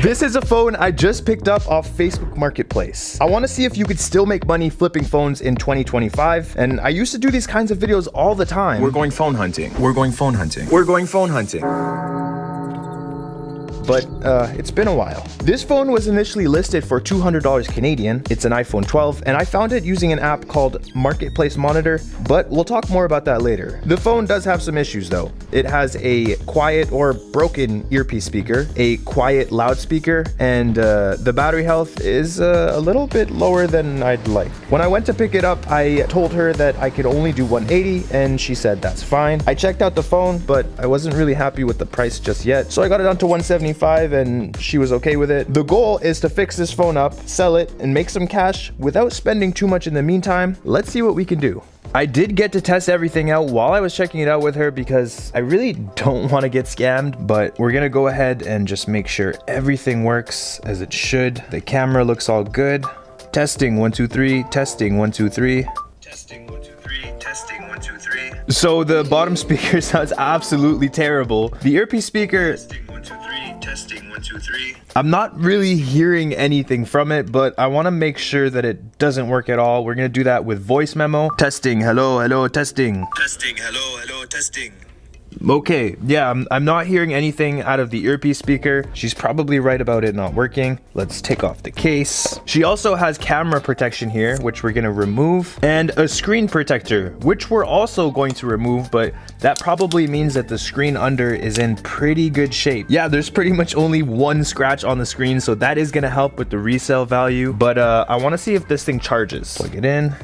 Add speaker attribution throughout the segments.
Speaker 1: This is a phone I just picked up off Facebook Marketplace. I want to see if you could still make money flipping phones in 2025. And I used to do these kinds of videos all the time.
Speaker 2: We're going phone hunting. We're going phone hunting. We're going phone hunting.
Speaker 1: But it's been a while. This phone was initially listed for $200 Canadian. It's an iPhone 12, and I found it using an app called Marketplace Monitor, but we'll talk more about that later. The phone does have some issues though. It has a quiet or broken earpiece speaker, a quiet loudspeaker, and the battery health is a little bit lower than I'd like. When I went to pick it up, I told her that I could only do 180, and she said that's fine. I checked out the phone, but I wasn't really happy with the price just yet, so I got it down to 175, and she was okay with it. The goal is to fix this phone up, sell it, and make some cash without spending too much in the meantime. Let's see what we can do. I did get to test everything out while I was checking it out with her because I really don't want to get scammed, but we're gonna go ahead and just make sure everything works as it should. The camera looks all good. Testing 1 2 3, testing 1 2 3. Testing 1 2 3, testing 1 2 3. So the bottom speaker sounds absolutely terrible. The earpiece speaker, testing 1 2 3, testing 1 2 3. I'm not really hearing anything from it, but I want to make sure that it doesn't work at all. We're going to do that with voice memo. Testing, hello, hello, testing. Testing, hello, hello, testing. Okay, yeah, I'm not hearing anything out of the earpiece speaker. She's probably right about it not working. Let's take off the case. She also has camera protection here, which we're gonna remove, and a screen protector, which we're also going to remove, but that probably means that the screen under is in pretty good shape. Yeah, there's pretty much only one scratch on the screen, so that is gonna help with the resale value, but I wanna see if this thing charges. Plug it in.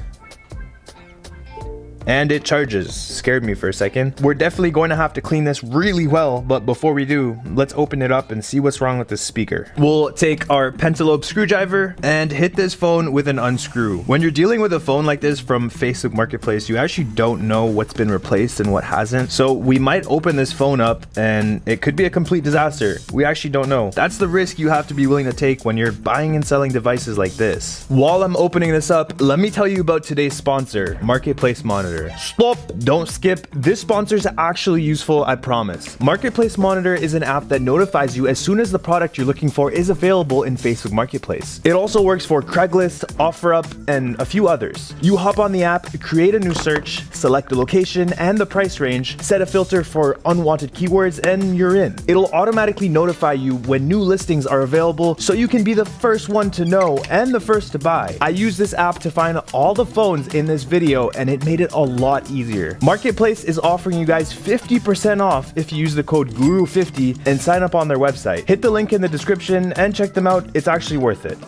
Speaker 1: And it charges. Scared me for a second. We're definitely going to have to clean this really well, but before we do, let's open it up and see what's wrong with this speaker. We'll take our pentalobe screwdriver and hit this phone with an unscrew. When you're dealing with a phone like this from Facebook Marketplace, you actually don't know what's been replaced and what hasn't. So we might open this phone up and it could be a complete disaster. We actually don't know. That's the risk you have to be willing to take when you're buying and selling devices like this. While I'm opening this up, let me tell you about today's sponsor, Marketplace Monitor. Stop, don't skip. This sponsor is actually useful, I promise. Marketplace Monitor is an app that notifies you as soon as the product you're looking for is available in Facebook Marketplace. It also works for Craigslist, OfferUp, and a few others. You hop on the app, create a new search, select the location and the price range, set a filter for unwanted keywords, and you're in. It'll automatically notify you when new listings are available so you can be the first one to know and the first to buy. I use this app to find all the phones in this video, and it made it a lot easier. Marketplace is offering you guys 50% off if you use the code GURU50 and sign up on their website. Hit the link in the description and check them out. It's actually worth it.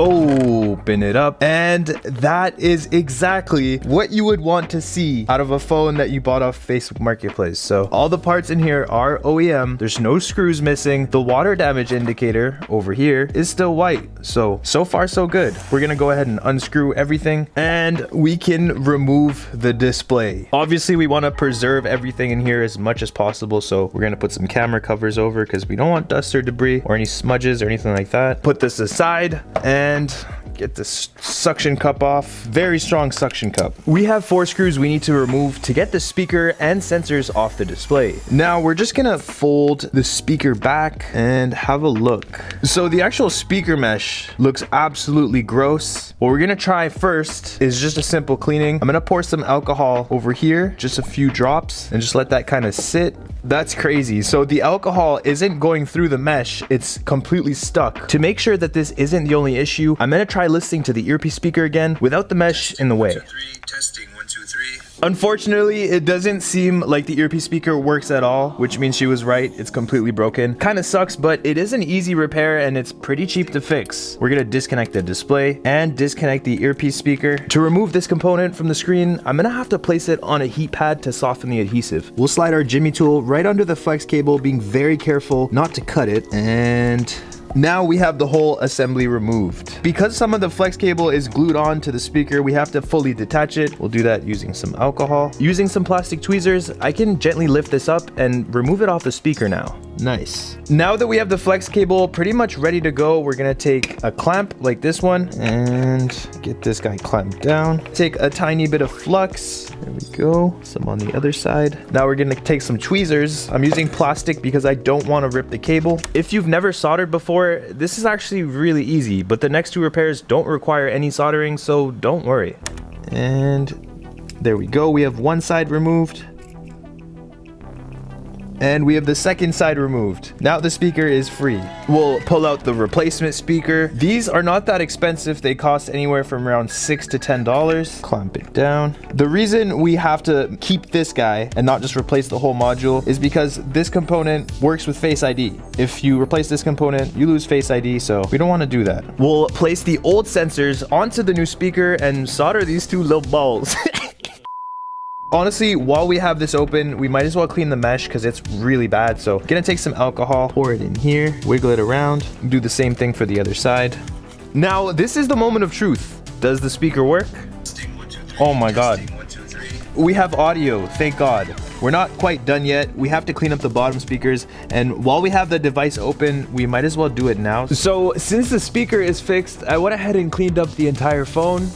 Speaker 1: Open it up, and that is exactly what you would want to see out of a phone that you bought off Facebook Marketplace. So all the parts in here are OEM. There's no screws missing. The water damage indicator over here is still white. So far so good. We're gonna go ahead and unscrew everything, and we can remove the display. Obviously we want to preserve everything in here as much as possible, so we're gonna put some camera covers over because we don't want dust or debris or any smudges or anything like that. Put this aside and get this suction cup off. Very strong suction cup. We have 4 screws we need to remove to get the speaker and sensors off the display. Now we're just gonna fold the speaker back and have a look. So the actual speaker mesh looks absolutely gross. What we're gonna try first is just a simple cleaning. I'm gonna pour some alcohol over here, just a few drops, and just let that kind of sit. That's crazy. So the alcohol isn't going through the mesh, it's completely stuck. To make sure that this isn't the only issue, I'm gonna try listening to the earpiece speaker again without the mesh in the way. 1 2 3, testing 1 2 3. Unfortunately, it doesn't seem like the earpiece speaker works at all, which means she was right. It's completely broken. Kind of sucks, but it is an easy repair and it's pretty cheap to fix. We're gonna disconnect the display and disconnect the earpiece speaker. To remove this component from the screen, I'm gonna have to place it on a heat pad to soften the adhesive. We'll slide our Jimmy tool right under the flex cable, being very careful not to cut it, and now we have the whole assembly removed. Because some of the flex cable is glued on to the speaker, we have to fully detach it. We'll do that using some alcohol. Using some plastic tweezers, I can gently lift this up and remove it off the speaker now. Nice. Now that we have the flex cable pretty much ready to go, we're gonna take a clamp like this one and get this guy clamped down. Take a tiny bit of flux. There we go. Some on the other side. Now we're gonna take some tweezers. I'm using plastic because I don't want to rip the cable. If you've never soldered before, this is actually really easy, but the next two repairs don't require any soldering, so don't worry. And there we go. We have one side removed. And we have the second side removed. Now the speaker is free. We'll pull out the replacement speaker. These are not that expensive. They cost anywhere from around $6 to $10. Clamp it down. The reason we have to keep this guy and not just replace the whole module is because this component works with Face ID. If you replace this component, you lose Face ID, so we don't want to do that. We'll place the old sensors onto the new speaker and solder these two little balls. Honestly, while we have this open, we might as well clean the mesh because it's really bad. So gonna take some alcohol, pour it in here, wiggle it around, do the same thing for the other side. Now, this is the moment of truth. Does the speaker work? Oh my God. We have audio, thank God. We're not quite done yet. We have to clean up the bottom speakers. And while we have the device open, we might as well do it now. So since the speaker is fixed, I went ahead and cleaned up the entire phone.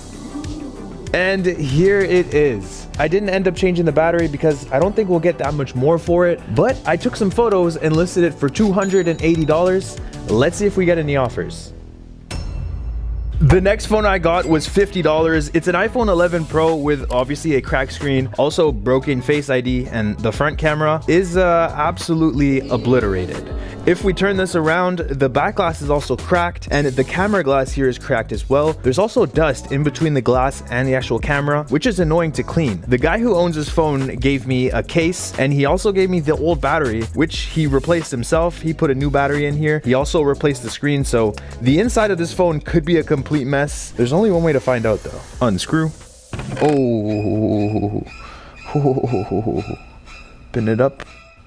Speaker 1: And here it is. I didn't end up changing the battery because I don't think we'll get that much more for it, but I took some photos and listed it for $280. Let's see if we get any offers. The next phone I got was $50. It's an iPhone 11 Pro with obviously a cracked screen, also broken Face ID, and the front camera is absolutely obliterated. If we turn this around, the back glass is also cracked and the camera glass here is cracked as well. There's also dust in between the glass and the actual camera, which is annoying to clean. The guy who owns this phone gave me a case and he also gave me the old battery, which he replaced himself. He put a new battery in here. He also replaced the screen, so the inside of this phone could be a complete mess. There's only one way to find out though. Unscrew. Oh. Pin it up.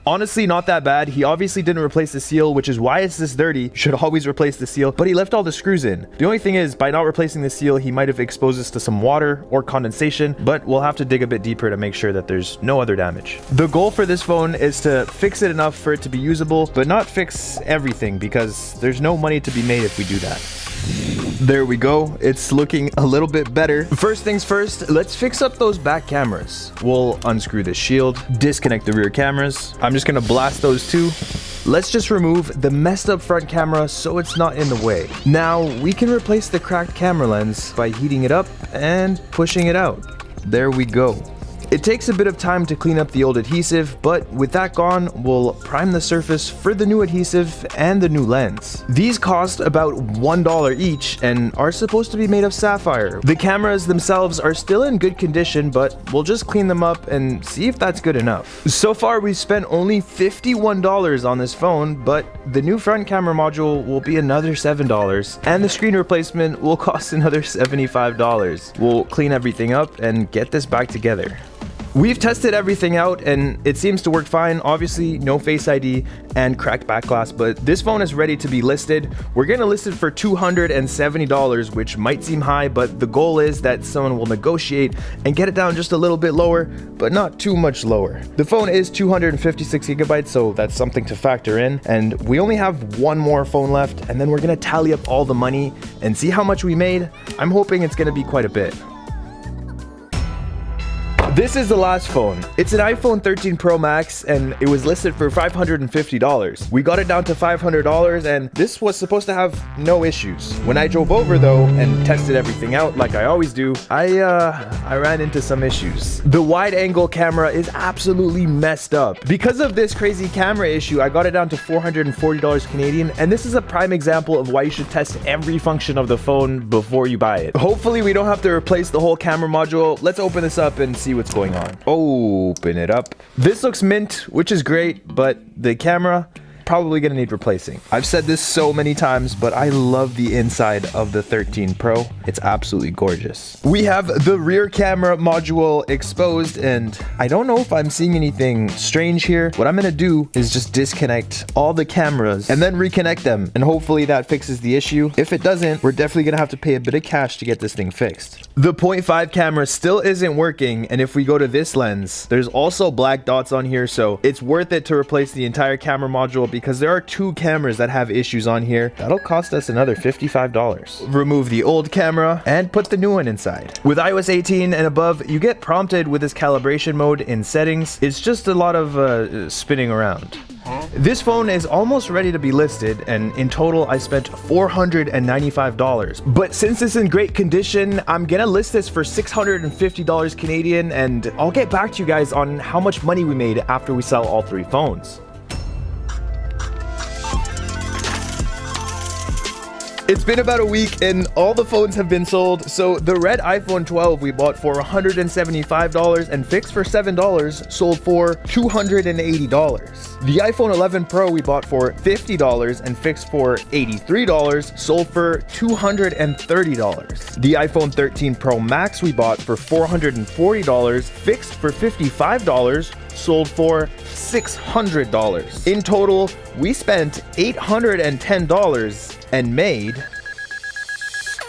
Speaker 1: Honestly, not that bad. He obviously didn't replace the seal, which is why it's this dirty. You should always replace the seal, but he left all the screws in. The only thing is, by not replacing the seal, he might have exposed us to some water or condensation, but we'll have to dig a bit deeper to make sure that there's no other damage. The goal for this phone is to fix it enough for it to be usable, but not fix everything because there's no money to be made if we do that. There we go. It's looking a little bit better. First things first, let's fix up those back cameras. We'll unscrew the shield, disconnect the rear cameras. I'm just gonna blast those two. Let's just remove the messed up front camera so it's not in the way. Now we can replace the cracked camera lens by heating it up and pushing it out. There we go. It takes a bit of time to clean up the old adhesive, but with that gone, we'll prime the surface for the new adhesive and the new lens. These cost about $1 each and are supposed to be made of sapphire. The cameras themselves are still in good condition, but we'll just clean them up and see if that's good enough. So far, we've spent only $51 on this phone, but the new front camera module will be another $7, and the screen replacement will cost another $75. We'll clean everything up and get this back together. We've tested everything out and it seems to work fine. Obviously, no Face ID and cracked back glass, but this phone is ready to be listed. We're gonna list it for $270, which might seem high, but the goal is that someone will negotiate and get it down just a little bit lower, but not too much lower. The phone is 256 gigabytes, so that's something to factor in. And we only have one more phone left, and then we're gonna tally up all the money and see how much we made. I'm hoping it's gonna be quite a bit. This is the last phone. It's an iPhone 13 Pro Max and it was listed for $550. We got it down to $500 and this was supposed to have no issues. When I drove over though and tested everything out like I always do, I ran into some issues. The wide angle camera is absolutely messed up. Because of this crazy camera issue, I got it down to $440 Canadian, and this is a prime example of why you should test every function of the phone before you buy it. Hopefully we don't have to replace the whole camera module. Let's open this up and see what's going on. Open it up. This looks mint, which is great, but the camera probably gonna need replacing. I've said this so many times, but I love the inside of the 13 Pro. It's absolutely gorgeous. We have the rear camera module exposed, and I don't know if I'm seeing anything strange here. What I'm gonna do is just disconnect all the cameras and then reconnect them, and hopefully that fixes the issue. If it doesn't, we're definitely gonna have to pay a bit of cash to get this thing fixed. The 0.5 camera still isn't working, and if we go to this lens, there's also black dots on here, so it's worth it to replace the entire camera module because there are 2 cameras that have issues on here. That'll cost us another $55. Remove the old camera and put the new one inside. With iOS 18 and above, you get prompted with this calibration mode in settings. It's just a lot of spinning around. This phone is almost ready to be listed, and in total I spent $495. But since it's in great condition, I'm gonna list this for $650 Canadian, and I'll get back to you guys on how much money we made after we sell all 3 phones. It's been about a week and all the phones have been sold. So the red iPhone 12 we bought for $175 and fixed for $7 sold for $280. The iPhone 11 Pro we bought for $50 and fixed for $83 sold for $230. The iPhone 13 Pro Max we bought for $440 fixed for $55 sold for $600. In total, we spent $810 and made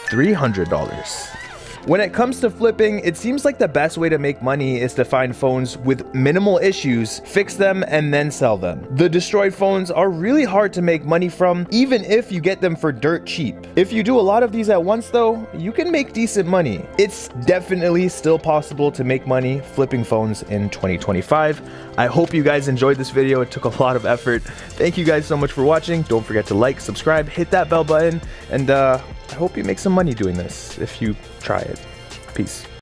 Speaker 1: $300. When it comes to flipping, it seems like the best way to make money is to find phones with minimal issues, fix them, and then sell them. The destroyed phones are really hard to make money from, even if you get them for dirt cheap. If you do a lot of these at once though, you can make decent money. It's definitely still possible to make money flipping phones in 2025. I hope you guys enjoyed this video. It took a lot of effort. Thank you guys so much for watching. Don't forget to like, subscribe, hit that bell button, and I hope you make some money doing this if you try it. Peace.